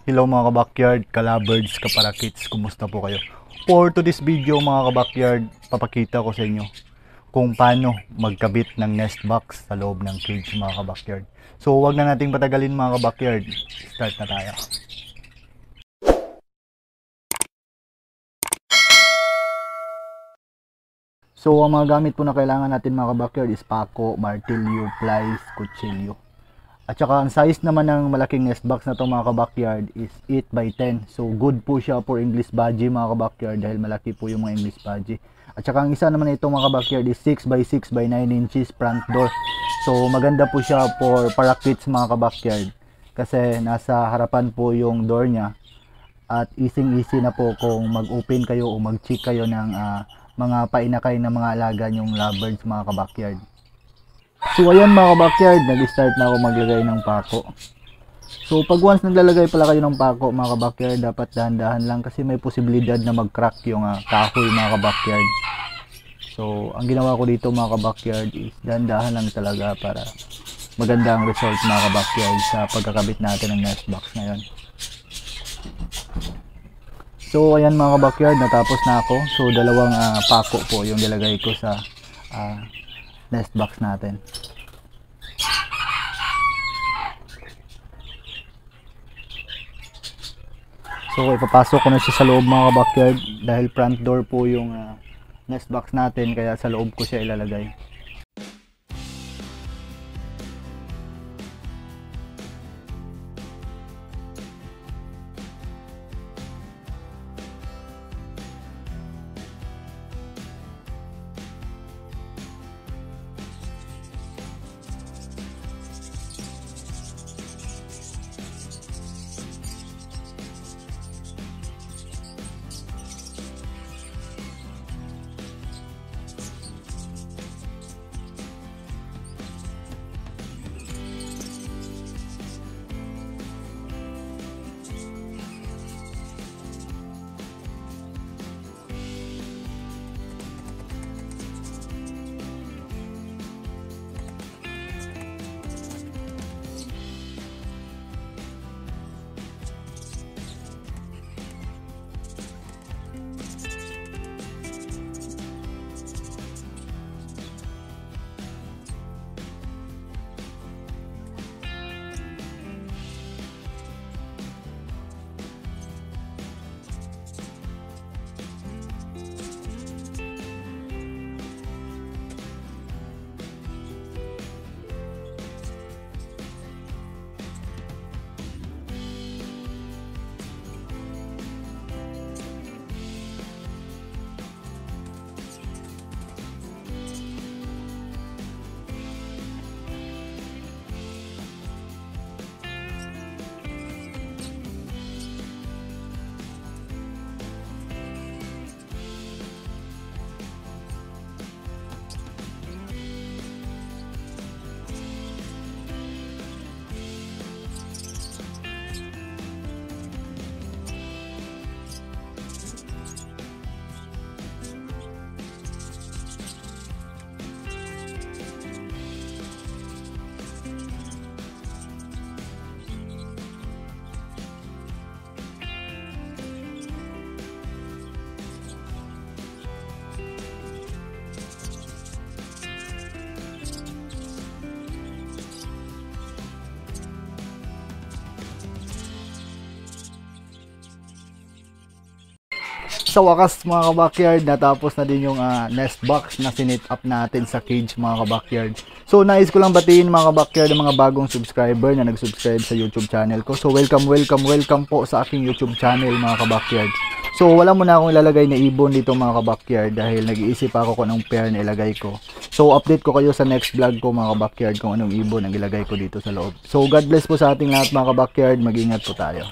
Hello mga ka-backyard, ka-lovebirds, ka-parakits, kumusta po kayo? For today's video mga ka-backyard, papakita ko sa inyo kung paano magkabit ng nest box sa loob ng cage mga ka-backyard. So wag na nating patagalin mga ka-backyard, start na tayo. So ang mga gamit po na kailangan natin mga ka-backyard is pako, martilyo, plies, kutsilyo. At saka ang size naman ng malaking nest box na to mga ka-backyard is 8x10. So good po siya for English budgie mga ka-backyard dahil malaki po yung mga English budgie. At saka ang isa naman ito mga ka-backyard is 6x6x9 inches front door. So maganda po siya for parakits mga ka-backyard kasi nasa harapan po yung door niya. At easy na po kung mag-open kayo o mag-check kayo ng mga painakay na mga alaga nyong lovebirds mga ka-backyard. So ayan mga ka-backyard, nag-start na ako maglagay ng pako. So pag once naglalagay pala kayo ng pako mga ka-backyard, dapat dahan-dahan lang kasi may posibilidad na mag-crack yung kahoy mga ka-backyard. So ang ginawa ko dito mga ka-backyard is dahan-dahan lang talaga para maganda ang result mga ka-backyard sa pagkakabit natin ng nest box na yun. So ayan mga ka-backyard, natapos na ako. So dalawang pako po yung nilagay ko sa nest box natin. So ipapasok ko na siya sa loob mga ka-backyard dahil front door po yung nest box natin, kaya sa loob ko siya ilalagay. Sa wakas mga ka-backyard, natapos na din yung nest box na sinit up natin sa cage mga ka-backyard. So nais ko lang batiin mga ka-backyard ang mga bagong subscriber na nag-subscribe sa YouTube channel ko. So welcome po sa aking YouTube channel mga ka-backyard. So wala muna akong ilalagay na ibon dito mga ka-backyard dahil nag-iisip ako kung anong pair na ilagay ko. So update ko kayo sa next vlog ko mga ka-backyard kung anong ibon ang ilagay ko dito sa loob. So God bless po sa ating lahat mga ka-backyard, mag-ingat po tayo.